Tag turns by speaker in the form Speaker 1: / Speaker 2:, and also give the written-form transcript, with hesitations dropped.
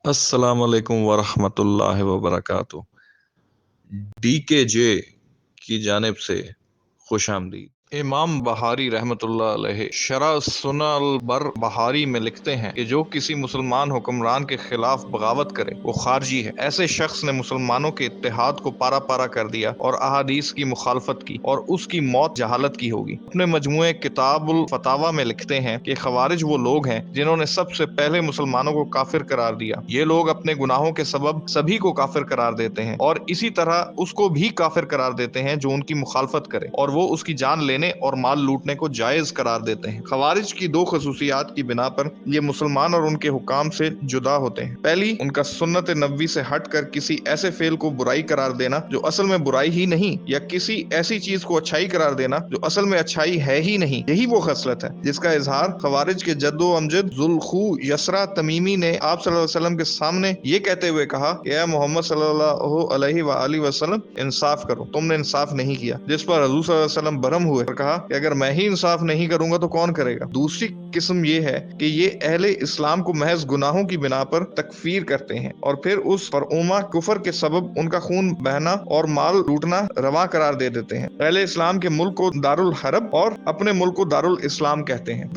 Speaker 1: अस्सलाम वालेकुम वरहमतुल्लाहि वबरकातुह। DKJ की जानिब से खुश आमदीद। इमाम बहारी रहमतुल्लाह अलैहि शरह सुनल बर बहारी में लिखते हैं कि जो किसी मुसलमान हुक्मरान के खिलाफ बगावत करे वो खारजी है। ऐसे शख्स ने मुसलमानों के इत्तेहाद को पारा पारा कर दिया और अहादीस की मुखालफत की और उसकी मौत जहालत की होगी। अपने मजमुए किताबुल फतावा में लिखते हैं कि खवारिज वो लोग हैं जिन्होंने सबसे पहले मुसलमानों को काफिर करार दिया। ये लोग अपने गुनाहों के सबब सभी को काफिर करार देते हैं और इसी तरह उसको भी काफिर करार देते हैं जो उनकी मुखालफत करे, और वो उसकी जान लेने और माल लूटने को जायज करार देते हैं। खवारिज की दो खसूसियात की बिना पर ये मुसलमान और उनके हुकाम से जुदा होते हैं। पहली, उनका सुन्नत नबवी से हट कर किसी ऐसे फेल को बुराई करार देना जो असल में बुराई ही नहीं, या किसी ऐसी चीज को अच्छाई करार देना जो असल में अच्छाई है ही नहीं। यही वो खसलत है जिसका इजहार खवारिज के जद्दो अमजद जुल्खू यसरा तमीमी ने आप सल्लल्लाहु अलैहि वसल्लम के सामने ये कहते हुए कहा कि ए मोहम्मद सल्लल्लाहु अलैहि वसल्लम, इंसाफ करो, तुमने इंसाफ नहीं किया। जिस पर हजूर सल्लल्लाहु अलैहि वसल्लम बरहम हुए और कहा कि अगर मैं ही इंसाफ नहीं करूंगा तो कौन करेगा। दूसरी किस्म ये है कि ये अहले इस्लाम को महज गुनाहों की बिना पर तकफीर करते हैं और फिर उस पर उमा कुफर के सबब उनका खून बहना और माल लूटना रवा करार दे देते हैं। अहले इस्लाम के मुल्क को दारुल हरब और अपने मुल्क को दारुल इस्लाम कहते हैं।